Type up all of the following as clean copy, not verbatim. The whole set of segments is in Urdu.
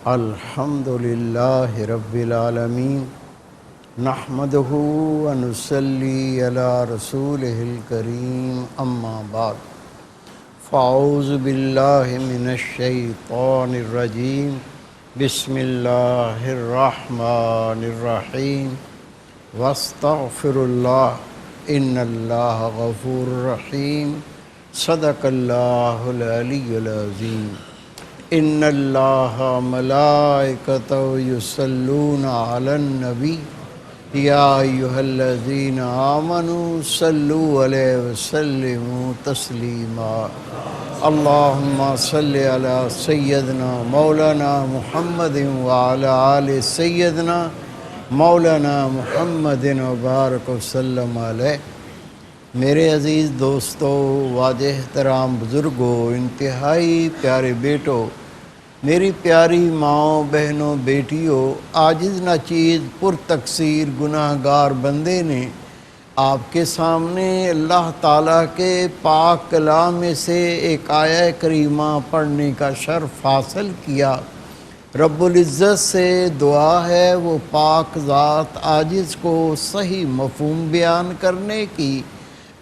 الحمد للہ رب العالمین نحمدہ ونصلی علی رسولہ الکریم اما بعد فاعوذ باللہ من الشیطان الرجیم بسم اللہ الرحمن الرحیم واستغفر اللہ ان اللہ غفور رحیم صدق اللہ العلی العظیم ان اللہ ملائکتہ یصلون علی النبی یا ایہا الذین آمنوا صلوا علیہ وسلموا تسلیما اللہم صلی علی سیدنا مولانا محمد وعلی آل سیدنا مولانا محمد وبارک وسلم علیہ۔ میرے عزیز دوستو، واجہ احترام بزرگوں، انتہائی پیارے بیٹوں، میری پیاری ماؤں، بہنوں، بیٹیوں، عاجز ناچیز پر تقصیر گناہ گار بندے نے آپ کے سامنے اللہ تعالیٰ کے پاک کلام میں سے ایک آیہ کریمہ پڑھنے کا شرف حاصل کیا۔ رب العزت سے دعا ہے وہ پاک ذات عاجز کو صحیح مفہوم بیان کرنے کی،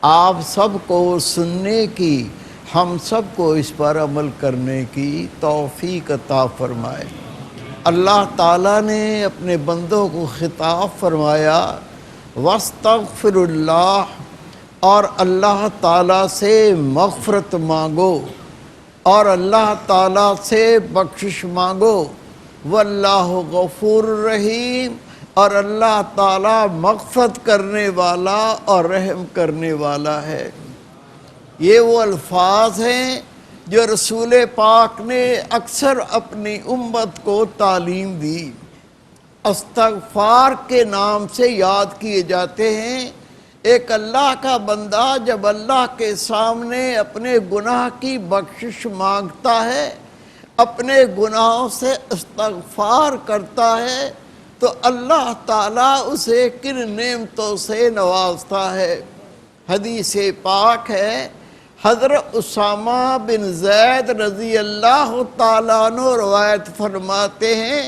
آپ سب کو سننے کی، ہم سب کو اس پر عمل کرنے کی توفیق عطا فرمائے۔ اللہ تعالیٰ نے اپنے بندوں کو خطاب فرمایا واستغفر اللہ، اور اللہ تعالیٰ سے مغفرت مانگو اور اللہ تعالیٰ سے بخشش مانگو، واللہ غفور رحیم، اور اللہ تعالیٰ مغفرت کرنے والا اور رحم کرنے والا ہے۔ یہ وہ الفاظ ہیں جو رسول پاک نے اکثر اپنی امت کو تعلیم دی۔ استغفار کے نام سے یاد کیے جاتے ہیں۔ ایک اللہ کا بندہ جب اللہ کے سامنے اپنے گناہ کی بخشش مانگتا ہے، اپنے گناہوں سے استغفار کرتا ہے، تو اللہ تعالیٰ اسے کن نعمتوں سے نوازتا ہے۔ حدیث پاک ہے، حضرت اسامہ بن زید رضی اللہ تعالیٰ عنہ روایت فرماتے ہیں،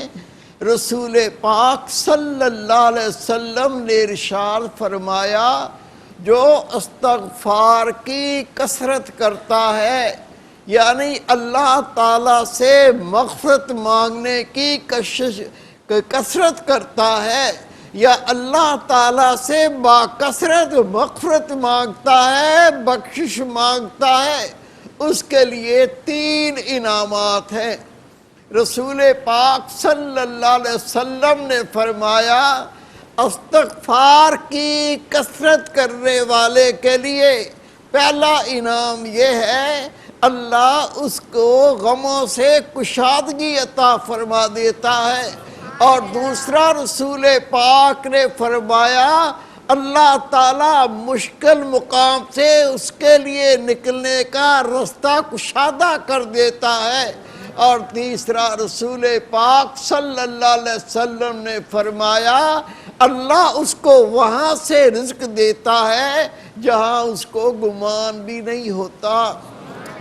رسول پاک صلی اللہ علیہ وسلم نے ارشاد فرمایا، جو استغفار کی کثرت کرتا ہے، یعنی اللہ تعالیٰ سے مغفرت مانگنے کی کثرت کرتا ہے، یا اللہ تعالیٰ سے باکثرت مغفرت مانگتا ہے، بخشش مانگتا ہے، اس کے لیے 3 انعامات ہیں۔ رسول پاک صلی اللہ علیہ وسلم نے فرمایا، استغفار کی کثرت کرنے والے کے لیے پہلا انعام یہ ہے، اللہ اس کو غموں سے کشادگی عطا فرما دیتا ہے، اور دوسرا رسول پاک نے فرمایا، اللہ تعالیٰ مشکل مقام سے اس کے لیے نکلنے کا راستہ کشادہ کر دیتا ہے، اور تیسرا رسول پاک صلی اللہ علیہ وسلم نے فرمایا، اللہ اس کو وہاں سے رزق دیتا ہے جہاں اس کو گمان بھی نہیں ہوتا۔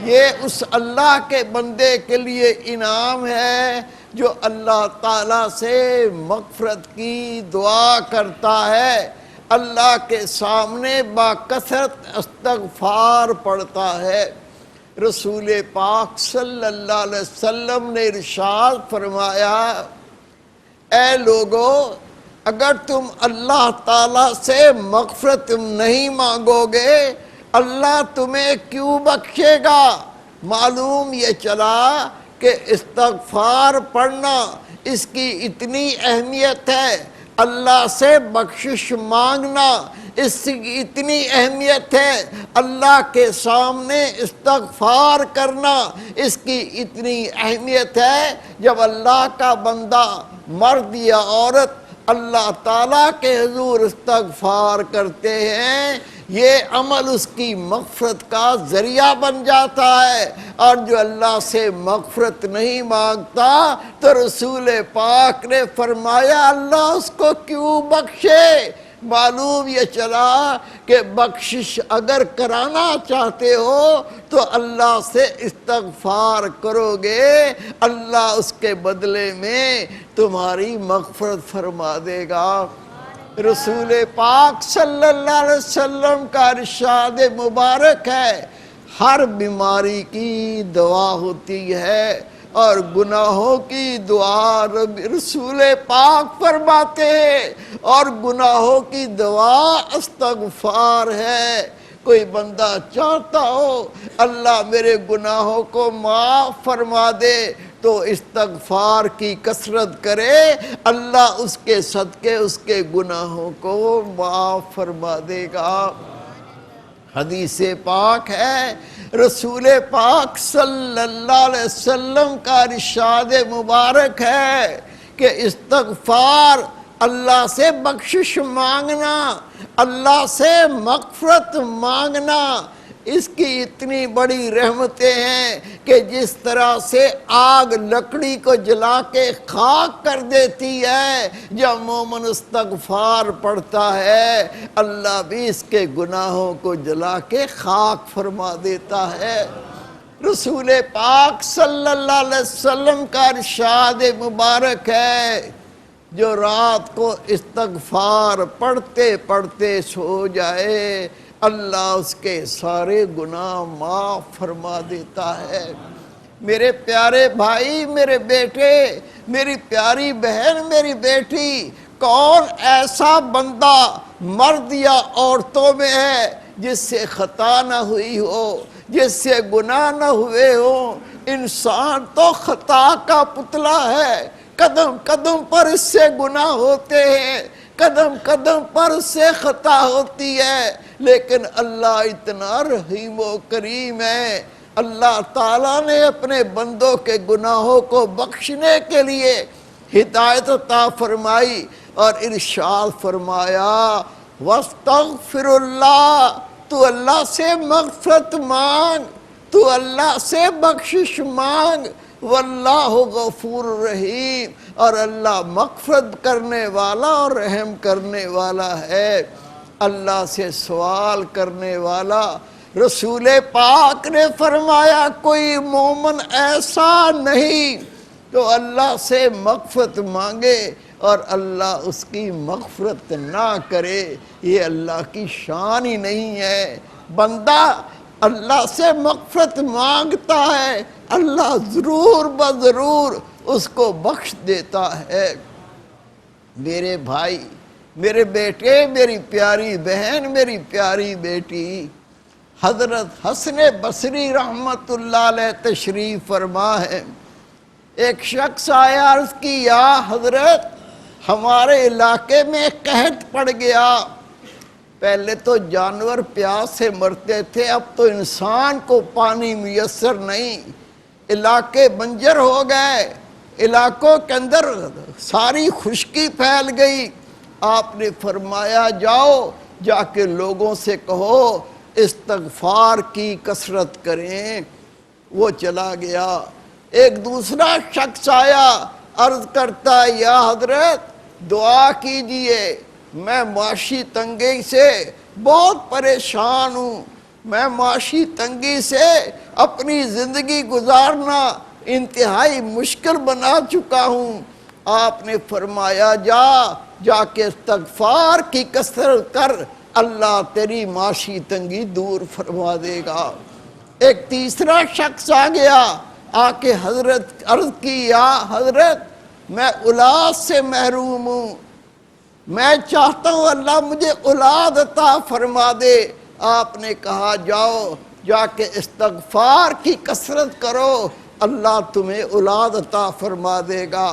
یہ اس اللہ کے بندے کے لیے انعام ہے جو اللہ تعالیٰ سے مغفرت کی دعا کرتا ہے، اللہ کے سامنے باکثرت استغفار پڑھتا ہے۔ رسول پاک صلی اللہ علیہ وسلم نے ارشاد فرمایا، اے لوگو، اگر تم اللہ تعالیٰ سے مغفرت نہیں مانگو گے، اللہ تمہیں کیوں بخشے گا؟ معلوم یہ چلا کہ استغفار پڑھنا اس کی اتنی اہمیت ہے، اللہ سے بخشش مانگنا اس کی اتنی اہمیت ہے، اللہ کے سامنے استغفار کرنا اس کی اتنی اہمیت ہے۔ جب اللہ کا بندہ مرد یا عورت اللہ تعالیٰ کے حضور استغفار کرتے ہیں، یہ عمل اس کی مغفرت کا ذریعہ بن جاتا ہے، اور جو اللہ سے مغفرت نہیں مانگتا تو رسول پاک نے فرمایا، اللہ اس کو کیوں بخشے؟ معلوم یہ چلا کہ بخشش اگر کرانا چاہتے ہو تو اللہ سے استغفار کرو گے، اللہ اس کے بدلے میں تمہاری مغفرت فرما دے گا۔ رسول پاک صلی اللہ علیہ وسلم کا ارشاد مبارک ہے، ہر بیماری کی دوا ہوتی ہے اور گناہوں کی دعا رسول پاک فرماتے ہیں، اور گناہوں کی دوا استغفار ہے۔ کوئی بندہ چاہتا ہو اللہ میرے گناہوں کو معاف فرما دے تو استغفار کی کثرت کرے، اللہ اس کے صدقے اس کے گناہوں کو معاف فرما دے گا۔ حدیث پاک ہے، رسول پاک صلی اللہ علیہ وسلم کا ارشاد مبارک ہے کہ استغفار، اللہ سے بخشش مانگنا، اللہ سے مغفرت مانگنا، اس کی اتنی بڑی رحمتیں ہیں کہ جس طرح سے آگ لکڑی کو جلا کے خاک کر دیتی ہے، جب مومن استغفار پڑھتا ہے اللہ بھی اس کے گناہوں کو جلا کے خاک فرما دیتا ہے۔ رسول پاک صلی اللہ علیہ وسلم کا ارشاد مبارک ہے، جو رات کو استغفار پڑھتے پڑھتے سو جائے اللہ اس کے سارے گناہ معاف فرما دیتا ہے۔ میرے پیارے بھائی، میرے بیٹے، میری پیاری بہن، میری بیٹی، کون ایسا بندہ مرد یا عورتوں میں ہے جس سے خطا نہ ہوئی ہو، جس سے گناہ نہ ہوئے ہوں؟ انسان تو خطا کا پتلا ہے، قدم قدم پر اس سے گناہ ہوتے ہیں، قدم قدم پر اس سے خطا ہوتی ہے، لیکن اللہ اتنا رحیم و کریم ہے، اللہ تعالیٰ نے اپنے بندوں کے گناہوں کو بخشنے کے لیے ہدایت عطا فرمائی اور ارشاد فرمایا وَاسْتَغْفِرُ اللَّهِ، تو اللہ سے مغفرت مانگ، تو اللہ سے بخشش مانگ، واللہ غفور رحیم، اور اللہ مغفرت کرنے والا اور رحم کرنے والا ہے۔ اللہ سے سوال کرنے والا، رسول پاک نے فرمایا کوئی مومن ایسا نہیں تو اللہ سے مغفرت مانگے اور اللہ اس کی مغفرت نہ کرے، یہ اللہ کی شان ہی نہیں ہے۔ بندہ اللہ سے مغفرت مانگتا ہے، اللہ ضرور بضرور اس کو بخش دیتا ہے۔ میرے بھائی، میرے بیٹے، میری پیاری بہن، میری پیاری بیٹی، حضرت حسن بصری رحمت اللہ علیہ تشریف فرما ہے۔ ایک شخص آیا، عرض کی یا حضرت ہمارے علاقے میں قحط پڑ گیا، پہلے تو جانور پیاس سے مرتے تھے، اب تو انسان کو پانی میسر نہیں، علاقے بنجر ہو گئے، علاقوں کے اندر ساری خشکی پھیل گئی۔ آپ نے فرمایا جاؤ، جا کے لوگوں سے کہو استغفار کی کثرت کریں۔ وہ چلا گیا۔ ایک دوسرا شخص آیا، عرض کرتا ہے یا حضرت دعا کیجئے، میں معاشی تنگی سے بہت پریشان ہوں، میں معاشی تنگی سے اپنی زندگی گزارنا انتہائی مشکل بنا چکا ہوں۔ آپ نے فرمایا جا کے استغفار کی کثرت کر، اللہ تیری معاشی تنگی دور فرما دے گا۔ ایک تیسرا شخص آ گیا، آ کے حضرت عرض کی یا حضرت میں اولاد سے محروم ہوں، میں چاہتا ہوں اللہ مجھے اولاد عطا فرما دے۔ آپ نے کہا جاؤ، جا کے استغفار کی کثرت کرو، اللہ تمہیں اولاد عطا فرما دے گا۔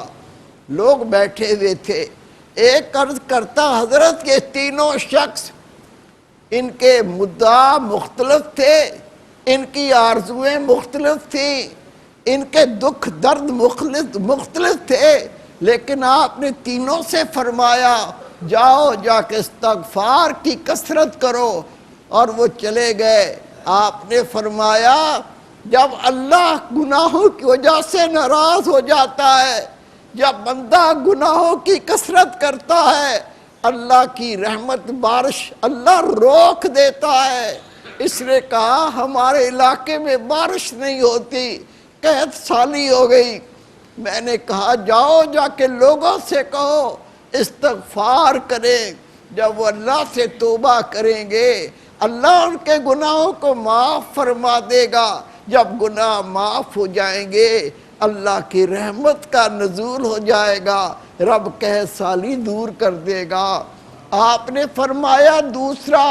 لوگ بیٹھے ہوئے تھے، ایک عرض کرتا حضرت یہ تینوں شخص، ان کے مدعا مختلف تھے، ان کی آرزویں مختلف تھیں، ان کے دکھ درد مختلف تھے، لیکن آپ نے تینوں سے فرمایا جاؤ، جا کے استغفار کی کثرت کرو، اور وہ چلے گئے۔ آپ نے فرمایا جب اللہ گناہوں کی وجہ سے ناراض ہو جاتا ہے، جب بندہ گناہوں کی کثرت کرتا ہے اللہ کی رحمت بارش اللہ روک دیتا ہے۔ اس نے کہا ہمارے علاقے میں بارش نہیں ہوتی، قحط سالی ہو گئی۔ میں نے کہا جاؤ جا کے لوگوں سے کہو استغفار کریں۔ جب وہ اللہ سے توبہ کریں گے اللہ ان کے گناہوں کو معاف فرما دے گا۔ جب گناہ معاف ہو جائیں گے اللہ کی رحمت کا نزول ہو جائے گا، رب قحط سالی دور کر دے گا۔ آپ نے فرمایا دوسرا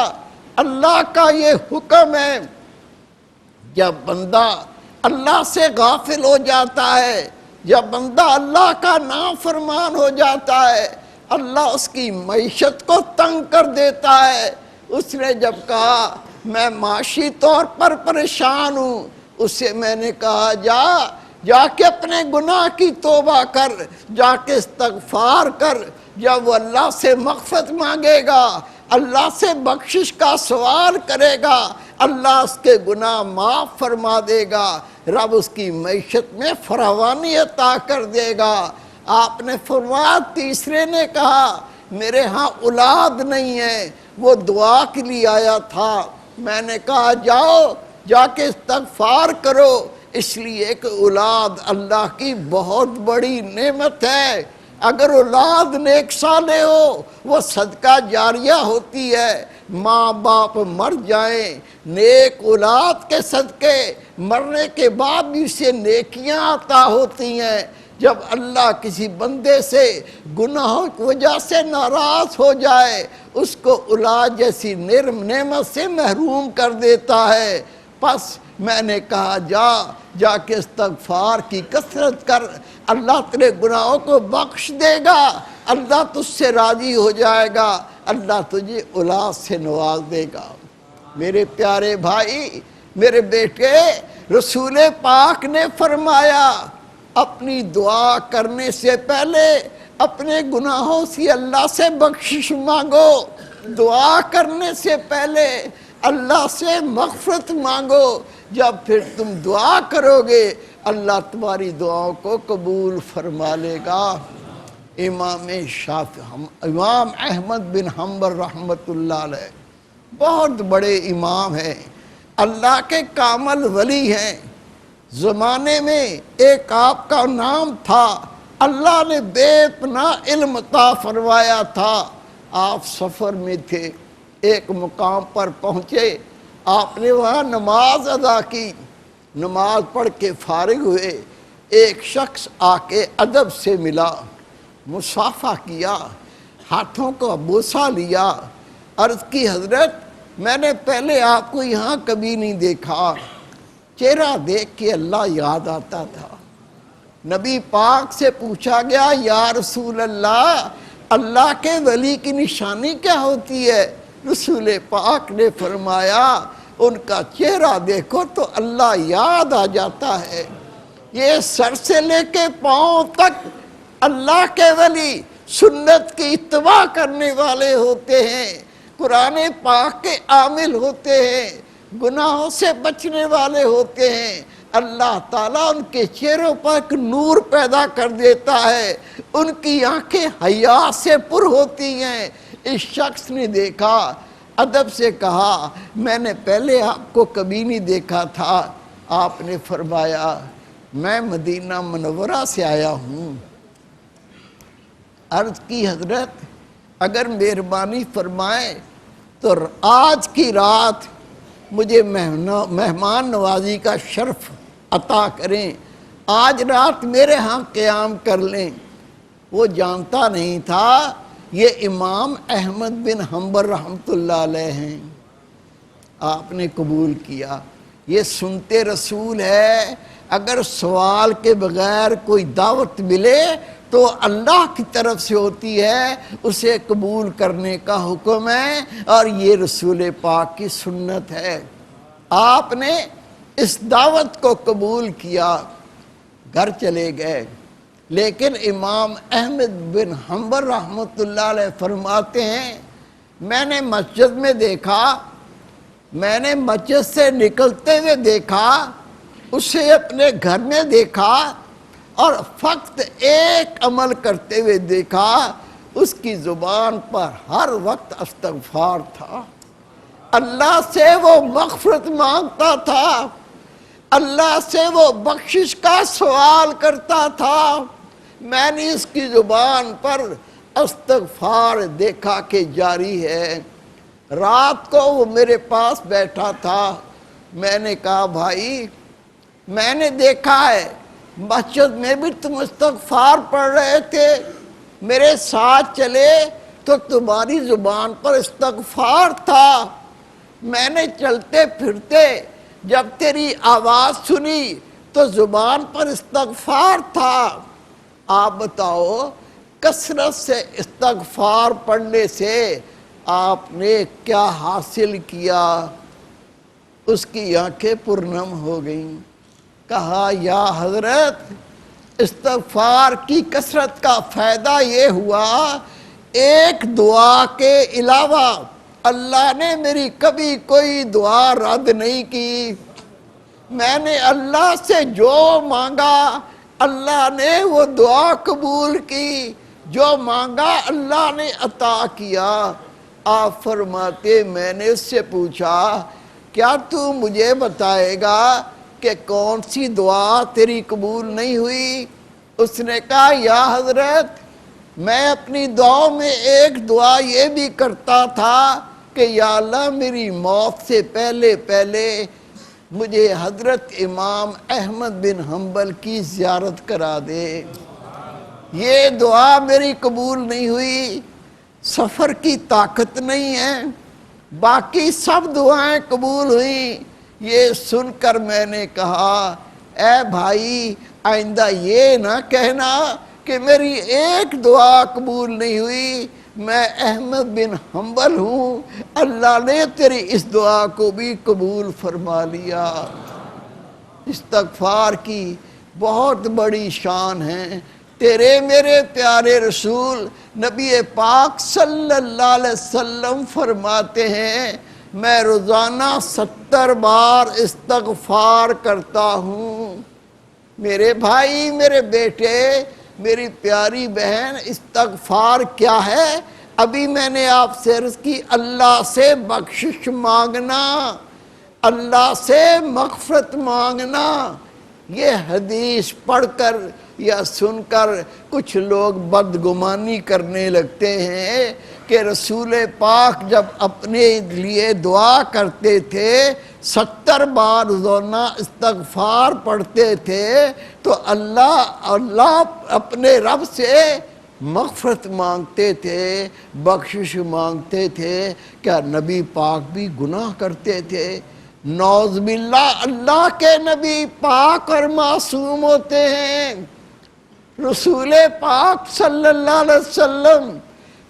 اللہ کا یہ حکم ہے، جب بندہ اللہ سے غافل ہو جاتا ہے، جب بندہ اللہ کا نافرمان ہو جاتا ہے، اللہ اس کی معیشت کو تنگ کر دیتا ہے۔ اس نے جب کہا میں معاشی طور پر پریشان ہوں، اسے میں نے کہا جا کے اپنے گناہ کی توبہ کر، جا کے استغفار کر۔ جب وہ اللہ سے مغفرت مانگے گا، اللہ سے بخشش کا سوال کرے گا، اللہ اس کے گناہ معاف فرما دے گا، رب اس کی معیشت میں فراوانی عطا کر دے گا۔ آپ نے فرمایا تیسرے نے کہا میرے ہاں اولاد نہیں ہے، وہ دعا کے لیے آیا تھا۔ میں نے کہا جاؤ جا کے استغفار کرو، اس لیے کہ اولاد اللہ کی بہت بڑی نعمت ہے۔ اگر اولاد نیک صالح ہو وہ صدقہ جاریہ ہوتی ہے۔ ماں باپ مر جائیں نیک اولاد کے صدقے مرنے کے بعد بھی اسے نیکیاں عطا ہوتی ہیں۔ جب اللہ کسی بندے سے گناہوں کی وجہ سے ناراض ہو جائے اس کو اولاد جیسی نعمت سے محروم کر دیتا ہے۔ پس میں نے کہا جا کے استغفار کی کثرت کر، اللہ تیرے گناہوں کو بخش دے گا، اللہ تجھ سے راضی ہو جائے گا، اللہ تجھے اولاد سے نواز دے گا۔ میرے پیارے بھائی، میرے بیٹے، رسول پاک نے فرمایا اپنی دعا کرنے سے پہلے اپنے گناہوں سے اللہ سے بخشش مانگو، دعا کرنے سے پہلے اللہ سے مغفرت مانگو۔ جب پھر تم دعا کرو گے اللہ تمہاری دعاؤں کو قبول فرما لے گا۔ امام احمد بن حنبل رحمۃ اللہ علیہ بہت بڑے امام ہیں، اللہ کے کامل ولی ہیں۔ زمانے میں ایک آپ کا نام تھا، اللہ نے بے پناہ علم عطا فرمایا تھا۔ آپ سفر میں تھے، ایک مقام پر پہنچے، آپ نے وہاں نماز ادا کی، نماز پڑھ کے فارغ ہوئے، ایک شخص آ کے ادب سے ملا، مصافحہ کیا، ہاتھوں کو بوسہ لیا، عرض کی حضرت میں نے پہلے آپ کو یہاں کبھی نہیں دیکھا۔ چہرہ دیکھ کے اللہ یاد آتا تھا۔ نبی پاک سے پوچھا گیا یا رسول اللہ، اللہ کے ولی کی نشانی کیا ہوتی ہے؟ رسول پاک نے فرمایا ان کا چہرہ دیکھو تو اللہ یاد آ جاتا ہے۔ یہ سر سے لے کے پاؤں تک اللہ کے ولی سنت کی اتباع کرنے والے ہوتے ہیں، قرآن پاک کے عامل ہوتے ہیں، گناہوں سے بچنے والے ہوتے ہیں۔ اللہ تعالیٰ ان کے چہروں پر ایک نور پیدا کر دیتا ہے، ان کی آنکھیں حیا سے پر ہوتی ہیں۔ اس شخص نے دیکھا، ادب سے کہا میں نے پہلے آپ کو کبھی نہیں دیکھا تھا۔ آپ نے فرمایا میں مدینہ منورہ سے آیا ہوں۔ عرض کی حضرت اگر مہربانی فرمائیں تو آج کی رات مجھے مہمان نوازی کا شرف عطا کریں، آج رات میرے ہاں قیام کر لیں۔ وہ جانتا نہیں تھا یہ امام احمد بن حنبل رحمۃ اللہ علیہ ہیں۔ آپ نے قبول کیا، یہ سنتے رسول ہے۔ اگر سوال کے بغیر کوئی دعوت ملے تو اللہ کی طرف سے ہوتی ہے، اسے قبول کرنے کا حکم ہے، اور یہ رسول پاک کی سنت ہے۔ آپ نے اس دعوت کو قبول کیا، گھر چلے گئے۔ لیکن امام احمد بن حنبل رحمۃ اللہ علیہ فرماتے ہیں میں نے مسجد میں دیکھا، میں نے مسجد سے نکلتے ہوئے دیکھا، اسے اپنے گھر میں دیکھا، اور فقط ایک عمل کرتے ہوئے دیکھا، اس کی زبان پر ہر وقت استغفار تھا، اللہ سے وہ مغفرت مانگتا تھا، اللہ سے وہ بخشش کا سوال کرتا تھا۔ میں نے اس کی زبان پر استغفار دیکھا کہ جاری ہے۔ رات کو وہ میرے پاس بیٹھا تھا، میں نے کہا بھائی میں نے دیکھا ہے مسجد میں بھی تم استغفار پڑھ رہے تھے، میرے ساتھ چلے تو تمہاری زبان پر استغفار تھا، میں نے چلتے پھرتے جب تیری آواز سنی تو زبان پر استغفار تھا۔ آپ بتاؤ کثرت سے استغفار پڑھنے سے آپ نے کیا حاصل کیا؟ اس کی آنکھیں پرنم ہو گئیں۔ کہا یا حضرت استغفار کی کثرت کا فائدہ یہ ہوا، ایک دعا کے علاوہ اللہ نے میری کبھی کوئی دعا رد نہیں کی۔ میں نے اللہ سے جو مانگا اللہ نے وہ دعا قبول کی، جو مانگا اللہ نے عطا کیا۔ آپ فرماتے میں نے اس سے پوچھا کیا تو مجھے بتائے گا کہ کون سی دعا تیری قبول نہیں ہوئی؟ اس نے کہا یا حضرت میں اپنی دعاؤں میں ایک دعا یہ بھی کرتا تھا کہ یا اللہ میری موت سے پہلے پہلے مجھے حضرت امام احمد بن حنبل کی زیارت کرا دے۔ یہ دعا میری قبول نہیں ہوئی، سفر کی طاقت نہیں ہے، باقی سب دعائیں قبول ہوئیں۔ یہ سن کر میں نے کہا اے بھائی آئندہ یہ نہ کہنا کہ میری ایک دعا قبول نہیں ہوئی، میں احمد بن حنبل ہوں، اللہ نے تیری اس دعا کو بھی قبول فرما لیا۔ استغفار کی بہت بڑی شان ہے۔ تیرے میرے پیارے رسول نبی پاک صلی اللہ علیہ وسلم فرماتے ہیں میں روزانہ 70 بار استغفار کرتا ہوں۔ میرے بھائی میرے بیٹے میری پیاری بہن استغفار کیا ہے؟ ابھی میں نے آپ سے عرض کی اللہ سے بخشش مانگنا، اللہ سے مغفرت مانگنا۔ یہ حدیث پڑھ کر یا سن کر کچھ لوگ بدگمانی کرنے لگتے ہیں کہ رسول پاک جب اپنے لیے دعا کرتے تھے 70 بار روزانہ استغفار پڑھتے تھے تو اللہ اپنے رب سے مغفرت مانگتے تھے، بخشش مانگتے تھے۔ کیا نبی پاک بھی گناہ کرتے تھے؟ نعوذ باللہ، اللہ کے نبی پاک اور معصوم ہوتے ہیں۔ رسول پاک صلی اللہ علیہ وسلم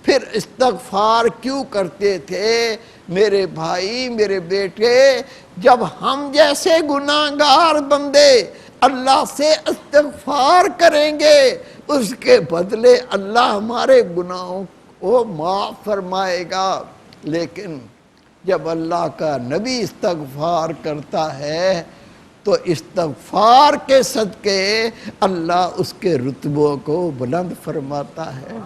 پھر استغفار کیوں کرتے تھے؟ میرے بھائی میرے بیٹے جب ہم جیسے گناہگار بندے اللہ سے استغفار کریں گے اس کے بدلے اللہ ہمارے گناہوں کو معاف فرمائے گا۔ لیکن جب اللہ کا نبی استغفار کرتا ہے تو استغفار کے صدقے اللہ اس کے رتبوں کو بلند فرماتا ہے،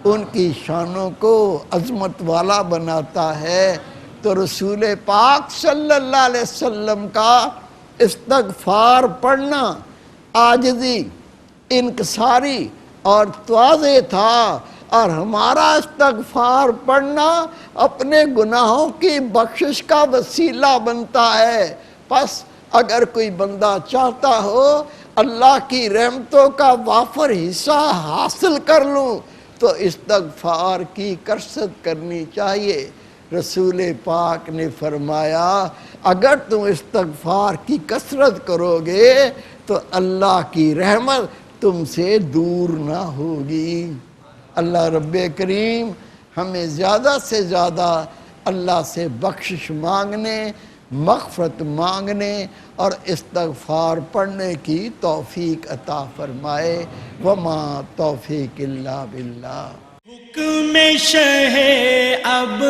ان کی شانوں کو عظمت والا بناتا ہے۔ تو رسول پاک صلی اللہ علیہ وسلم کا استغفار پڑھنا عاجزی، انکساری اور تواضع تھا، اور ہمارا استغفار پڑھنا اپنے گناہوں کی بخشش کا وسیلہ بنتا ہے۔ پس اگر کوئی بندہ چاہتا ہو اللہ کی رحمتوں کا وافر حصہ حاصل کر لوں تو استغفار کی کثرت کرنی چاہیے۔ رسول پاک نے فرمایا اگر تم استغفار کی کثرت کرو گے تو اللہ کی رحمت تم سے دور نہ ہوگی۔ اللہ رب کریم ہمیں زیادہ سے زیادہ اللہ سے بخشش مانگنے، مغفرت مانگنے اور استغفار پڑھنے کی توفیق عطا فرمائے۔ وما توفیق الا باللہ۔ حکم شہ اب